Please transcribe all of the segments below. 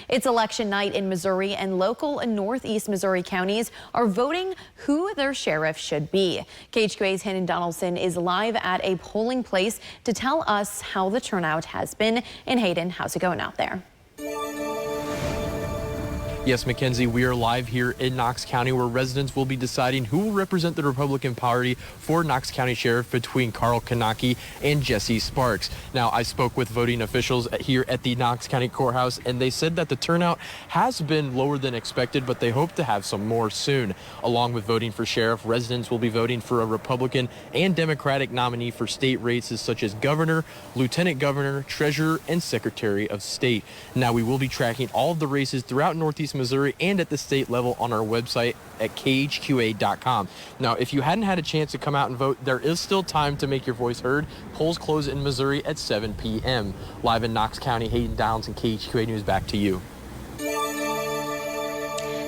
It's election night in Missouri, and local and northeast Missouri counties are voting who their sheriff should be. KHQA's Hayden Donaldson is live at a polling place to tell us how the turnout has been. And Hayden, how's it going out there? Yes, Mackenzie, we are live here in Knox County, where residents will be deciding who will represent the Republican Party for Knox County Sheriff between Carl Kanaki and Jesse Sparks. Now, I spoke with voting officials here at the Knox County Courthouse, and they said that the turnout has been lower than expected, but they hope to have some more soon. Along with voting for sheriff, residents will be voting for a Republican and Democratic nominee for state races such as governor, lieutenant governor, treasurer, and secretary of state. Now, we will be tracking all of the races throughout Northeast Missouri and at the state level on our website at KHQA.com. Now, if you hadn't had a chance to come out and vote, there is still time to make your voice heard. Polls close in Missouri at 7 p.m. Live in Knox County, Hayden Donaldson, KHQA News, back to you.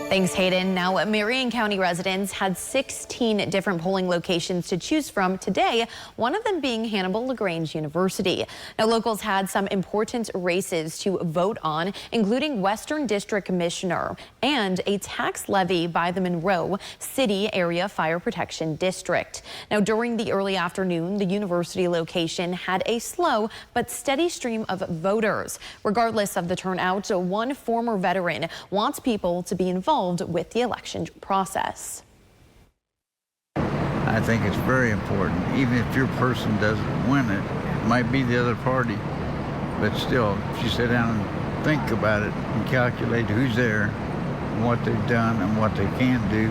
Thanks, Hayden. Now, Marion County residents had 16 different polling locations to choose from today, one of them being Hannibal LaGrange University. Now, locals had some important races to vote on, including Western District Commissioner and a tax levy by the Monroe City Area Fire Protection District. Now, during the early afternoon, the university location had a slow but steady stream of voters. Regardless of the turnout, one former veteran wants people to be involved with the election process. I think it's very important. Even if your person doesn't win it, it might be the other party, but still, if you sit down and think about it and calculate who's there, and what they've done and what they can do,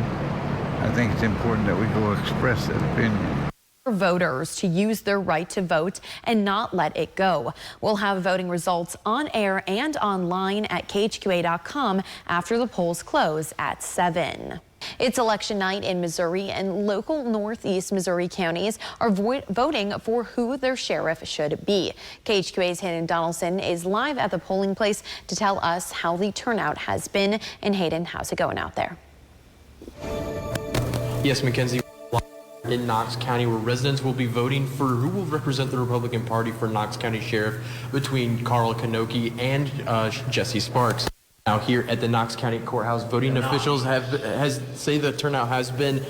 I think it's important that we go express that opinion. Voters to use their right to vote and not let it go. We'll have voting results on air and online at KHQA.com after the polls close at 7. It's election night in Missouri, and local northeast Missouri counties are voting for who their sheriff should be. KHQA's Hayden Donaldson is live at the polling place to tell us how the turnout has been. And Hayden, how's it going out there? Yes, Mackenzie. In Knox County, where residents will be voting for who will represent the Republican Party for Knox County Sheriff between Carl Kanaki and Jesse Sparks. Now, here at the Knox County Courthouse, voting officials say the turnout has been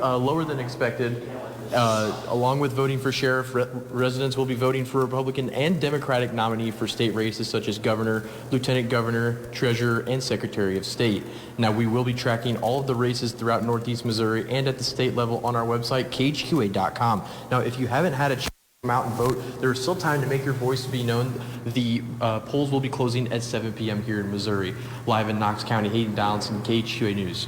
lower than expected. Along with voting for sheriff, residents will be voting for Republican and Democratic nominee for state races such as governor, lieutenant governor, treasurer, and secretary of state. Now, we will be tracking all of the races throughout Northeast Missouri and at the state level on our website, KHQA.com. Now, if you haven't had a chance to come out and vote, there is still time to make your voice be known. The polls will be closing at 7 p.m. here in Missouri. Live in Knox County, Hayden Donaldson, KHQA News.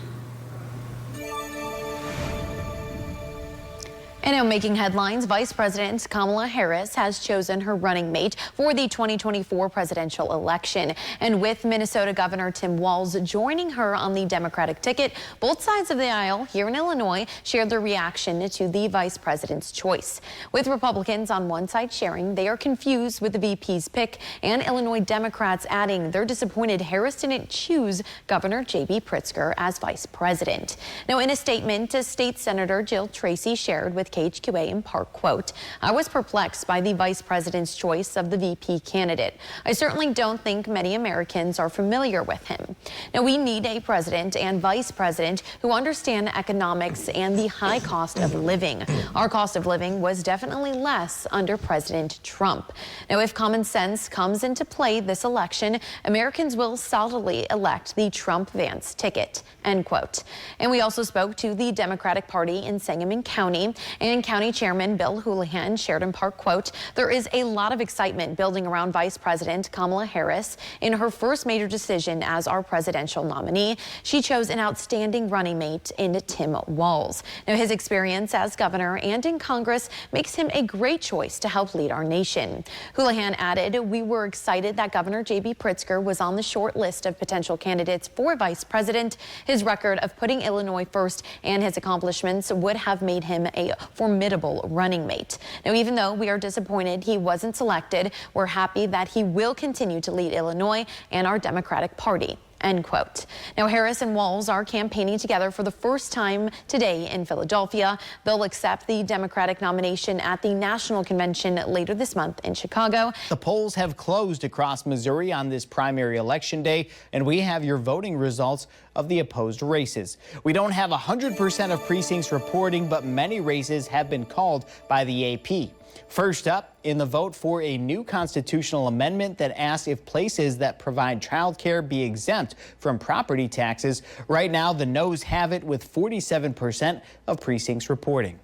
And now making headlines, Vice President Kamala Harris has chosen her running mate for the 2024 presidential election. And with Minnesota Governor Tim Walz joining her on the Democratic ticket, both sides of the aisle here in Illinois shared their reaction to the vice president's choice. With Republicans on one side sharing they are confused with the VP's pick, and Illinois Democrats adding they're disappointed Harris didn't choose Governor J.B. Pritzker as vice president. Now, in a statement, State Senator Jill Tracy shared with KHQA in part, quote, "I was perplexed by the vice president's choice of the VP candidate. I certainly don't think many Americans are familiar with him. Now, we need a president and vice president who understand economics and the high cost of living. Our cost of living was definitely less under President Trump. Now, if common sense comes into play this election, Americans will solidly elect the Trump-Vance ticket," end quote. And we also spoke to the Democratic Party in Sangamon County, and County Chairman Bill Houlihan shared in part, quote, "There is a lot of excitement building around Vice President Kamala Harris. In her first major decision as our presidential nominee, she chose an outstanding running mate in Tim Walz. Now, his experience as governor and in Congress makes him a great choice to help lead our nation." Houlihan added, "We were excited that Governor J.B. Pritzker was on the short list of potential candidates for vice president. His record of putting Illinois first and his accomplishments would have made him a formidable running mate. Now, even though we are disappointed he wasn't selected, we're happy that he will continue to lead Illinois and our Democratic Party," end quote. Now, Harris and Walz are campaigning together for the first time today in Philadelphia. They'll accept the Democratic nomination at the national convention later this month in Chicago. The polls have closed across Missouri on this primary election day, and we have your voting results of the opposed races. We don't have 100% of precincts reporting, but many races have been called by the AP. First up, in the vote for a new constitutional amendment that asks if places that provide child care be exempt from property taxes. Right now, the noes have it with 47% of precincts reporting.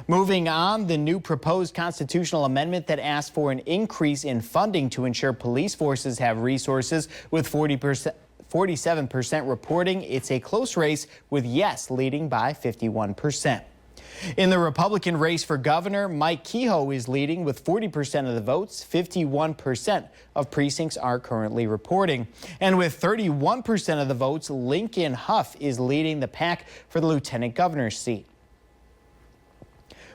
Moving on, the new proposed constitutional amendment that asks for an increase in funding to ensure police forces have resources with 47% reporting. It's a close race with yes leading by 51%. In the Republican race for governor, Mike Kehoe is leading with 40% of the votes. 51% of precincts are currently reporting. And with 31% of the votes, Lincoln Huff is leading the pack for the lieutenant governor's seat.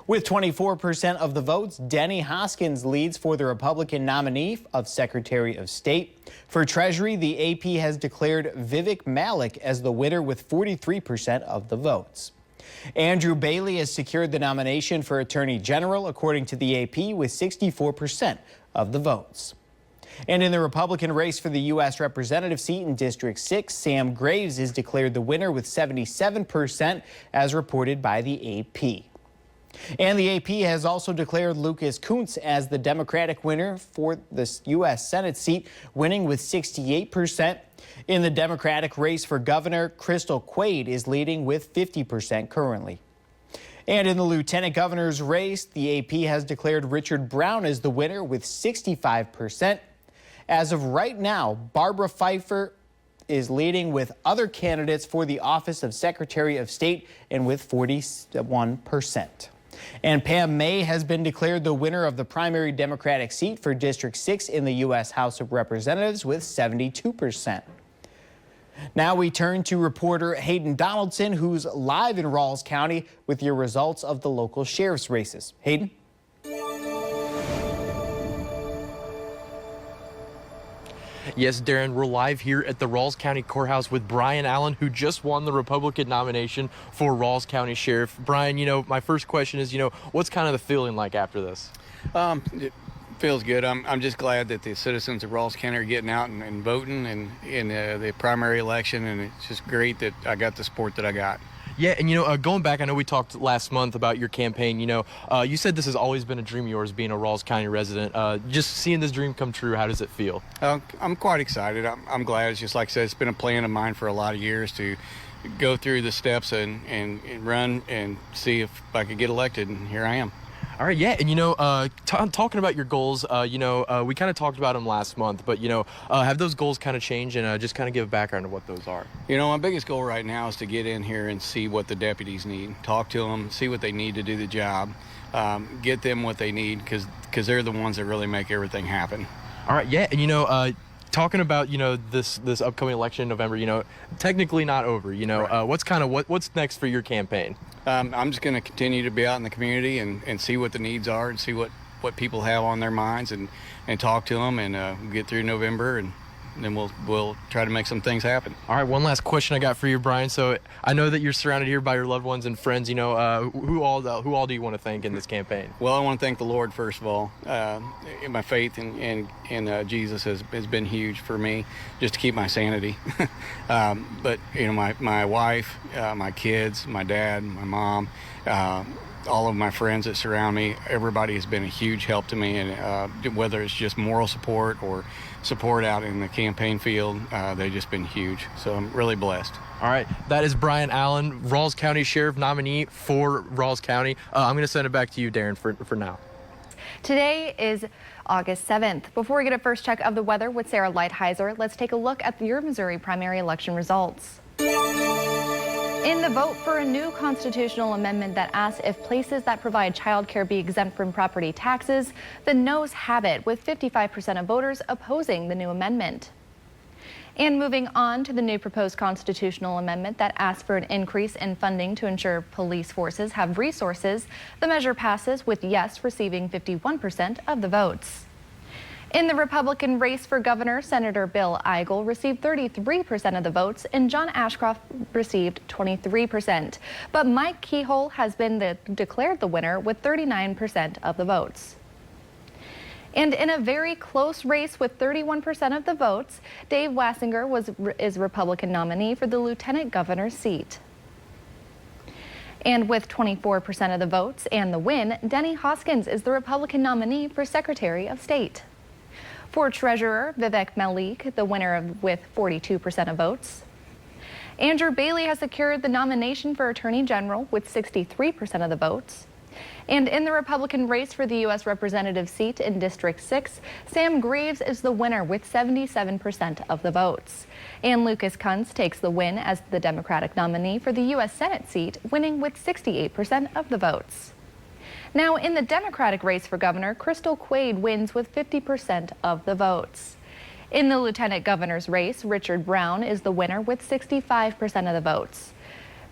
With 24% of the votes, Denny Hoskins leads for the Republican nominee of Secretary of State. For Treasury, the AP has declared Vivek Malik as the winner with 43% of the votes. Andrew Bailey has secured the nomination for Attorney General, according to the AP, with 64% of the votes. And in the Republican race for the U.S. Representative seat in District 6, Sam Graves is declared the winner with 77%, as reported by the AP. And the AP has also declared Lucas Kuntz as the Democratic winner for the U.S. Senate seat, winning with 68%. In the Democratic race for governor, Crystal Quaid is leading with 50% currently. And in the lieutenant governor's race, the AP has declared Richard Brown as the winner with 65%. As of right now, Barbara Pfeiffer is leading with other candidates for the office of Secretary of State and with 41%. And Pam May has been declared the winner of the primary Democratic seat for District 6 in the U.S. House of Representatives with 72%. Now we turn to reporter Hayden Donaldson, who's live in Rawls County with your results of the local sheriff's races. Hayden? Yes, Darren, we're live here at the Rawls County Courthouse with Brian Allen, who just won the Republican nomination for Rawls County Sheriff. Brian, my first question is, what's kind of the feeling like after this? It feels good. I'm just glad that the citizens of Rawls County are getting out and voting in the primary election, and it's just great that I got the support that I got. Yeah, and going back, I know we talked last month about your campaign. You said this has always been a dream of yours, being a Rawls County resident. Just seeing this dream come true, how does it feel? I'm quite excited. I'm glad. It's just like I said, it's been a plan of mine for a lot of years to go through the steps and run and see if I could get elected, and here I am. All right, yeah, and talking about your goals, we kind of talked about them last month, but have those goals kind of changed, and just kind of give a background of what those are? My biggest goal right now is to get in here and see what the deputies need, talk to them, see what they need to do the job, get them what they need, because they're the ones that really make everything happen. All right, yeah, and talking about this upcoming election in November, technically not over. Right. What's next for your campaign? I'm just going to continue to be out in the community and see what the needs are and see what people have on their minds and talk to them and get through November, and then we'll try to make some things happen. All right, one last question I got for you, Brian. So I know that you're surrounded here by your loved ones and friends. Who all do you want to thank in this campaign? Well, I want to thank the Lord first of all. My faith in Jesus has been huge for me, just to keep my sanity. But my wife, my kids, my dad, my mom, all of my friends that surround me, everybody has been a huge help to me, and whether it's just moral support or support out in the campaign field, they've just been huge. So I'm really blessed. All right, that is Brian Allen, Rawls County Sheriff nominee for Rawls County. I'm going to send it back to you, Darren, for now. Today is August 7th. Before we get a first check of the weather with Sarah Lighthizer, let's take a look at your Missouri primary election results. In the vote for a new constitutional amendment that asks if places that provide child care be exempt from property taxes, the noes have it, with 55% of voters opposing the new amendment. And moving on to the new proposed constitutional amendment that asks for an increase in funding to ensure police forces have resources, the measure passes with yes receiving 51% of the votes. In the Republican race for governor, Senator Bill Eigel received 33% of the votes and John Ashcroft received 23%. But Mike Keyhole has been declared the winner with 39% of the votes. And in a very close race with 31% of the votes, Dave Wassinger is Republican nominee for the lieutenant governor's seat. And with 24% of the votes and the win, Denny Hoskins is the Republican nominee for Secretary of State. For Treasurer, Vivek Malik, the winner with 42% of votes. Andrew Bailey has secured the nomination for Attorney General with 63% of the votes. And in the Republican race for the U.S. Representative seat in District 6, Sam Graves is the winner with 77% of the votes. And Lucas Kunz takes the win as the Democratic nominee for the U.S. Senate seat, winning with 68% of the votes. Now, in the Democratic race for governor, Crystal Quaid wins with 50% of the votes. In the lieutenant governor's race, Richard Brown is the winner with 65% of the votes.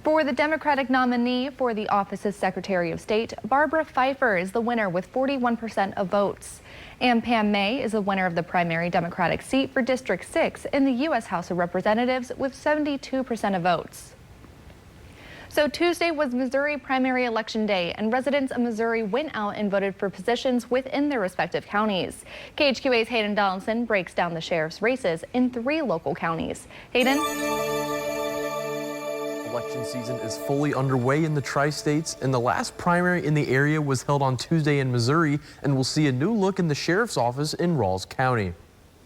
For the Democratic nominee for the office of Secretary of State, Barbara Pfeiffer is the winner with 41% of votes. And Pam May is the winner of the primary Democratic seat for District 6 in the U.S. House of Representatives with 72% of votes. So Tuesday was Missouri primary election day, and residents of Missouri went out and voted for positions within their respective counties. KHQA's Hayden Donaldson breaks down the sheriff's races in 3 local counties. Hayden? Election season is fully underway in the tri-states, and the last primary in the area was held on Tuesday in Missouri, and we'll see a new look in the sheriff's office in Rawls County.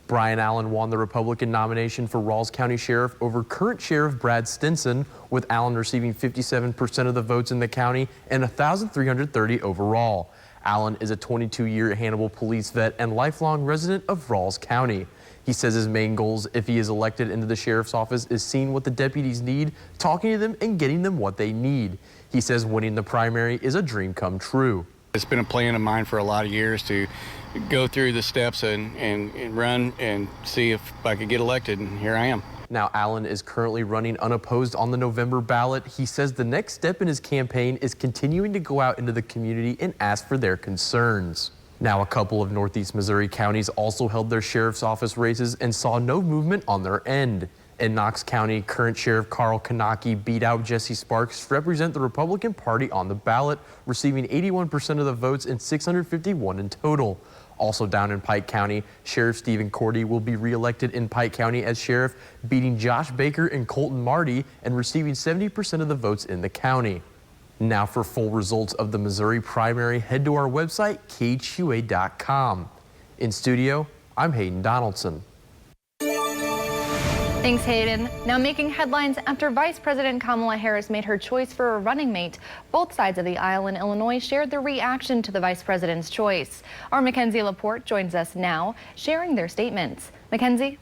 Brian Allen won the Republican nomination for Rawls County Sheriff over current Sheriff Brad Stinson, with Allen receiving 57% of the votes in the county and 1,330 overall. Allen is a 22-year Hannibal police vet and lifelong resident of Rawls County. He says his main goals, if he is elected into the sheriff's office, is seeing what the deputies need, talking to them, and getting them what they need. He says winning the primary is a dream come true. It's been a plan of mine for a lot of years to go through the steps and run and see if I could get elected, and here I am. Now, Allen is currently running unopposed on the November ballot. He says the next step in his campaign is continuing to go out into the community and ask for their concerns. Now, a couple of Northeast Missouri counties also held their sheriff's office races and saw no movement on their end. In Knox County, current Sheriff Carl Kanaki beat out Jesse Sparks to represent the Republican Party on the ballot, receiving 81% of the votes and 651 in total. Also down in Pike County, Sheriff Stephen Cordy will be reelected in Pike County as sheriff, beating Josh Baker and Colton Marty and receiving 70% of the votes in the county. Now for full results of the Missouri primary, head to our website, KHQA.com. In studio, I'm Hayden Donaldson. Thanks, Hayden. Now making headlines after Vice President Kamala Harris made her choice for a running mate. Both sides of the aisle in Illinois shared their reaction to the vice president's choice. Our Mackenzie Laporte joins us now, sharing their statements. Mackenzie?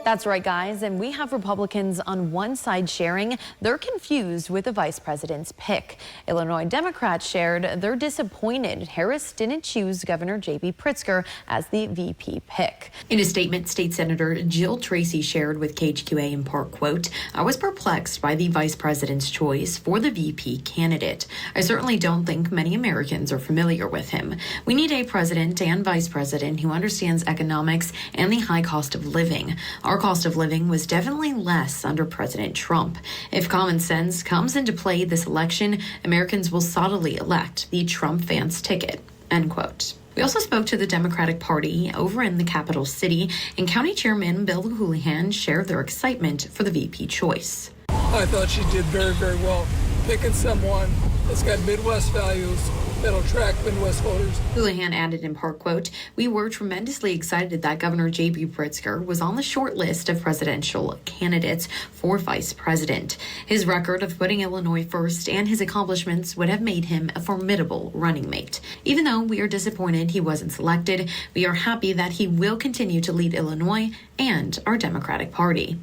That's right, guys, and we have Republicans on one side sharing they're confused with the vice president's pick. Illinois Democrats shared they're disappointed Harris didn't choose Governor J.B. Pritzker as the VP pick. In a statement, State Senator Jill Tracy shared with KHQA in part, quote, "I was perplexed by the vice president's choice for the VP candidate. I certainly don't think many Americans are familiar with him. We need a president and vice president who understands economics and the high cost of living. Our cost of living was definitely less under President Trump. If common sense comes into play this election, Americans will solidly elect the Trump Vance ticket," end quote. We also spoke to the Democratic Party over in the capital city, and County Chairman Bill Houlihan shared their excitement for the VP choice. I thought she did very, very well, picking someone that's got Midwest values that'll attract Midwest voters. Houlihan added in part, quote, "We were tremendously excited that Governor J.B. Pritzker was on the short list of presidential candidates for vice president. His record of putting Illinois first and his accomplishments would have made him a formidable running mate. Even though we are disappointed he wasn't selected, we are happy that he will continue to lead Illinois and our Democratic Party."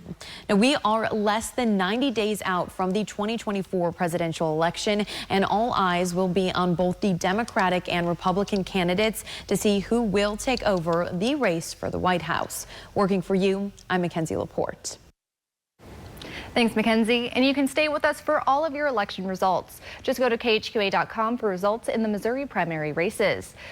Now, we are less than 90 days out from the 2024 presidential election, and all eyes will be on both the Democratic and Republican candidates to see who will take over the race for the White House. Working for you, I'm Mackenzie Laporte. Thanks, Mackenzie. And you can stay with us for all of your election results. Just go to KHQA.com for results in the Missouri primary races.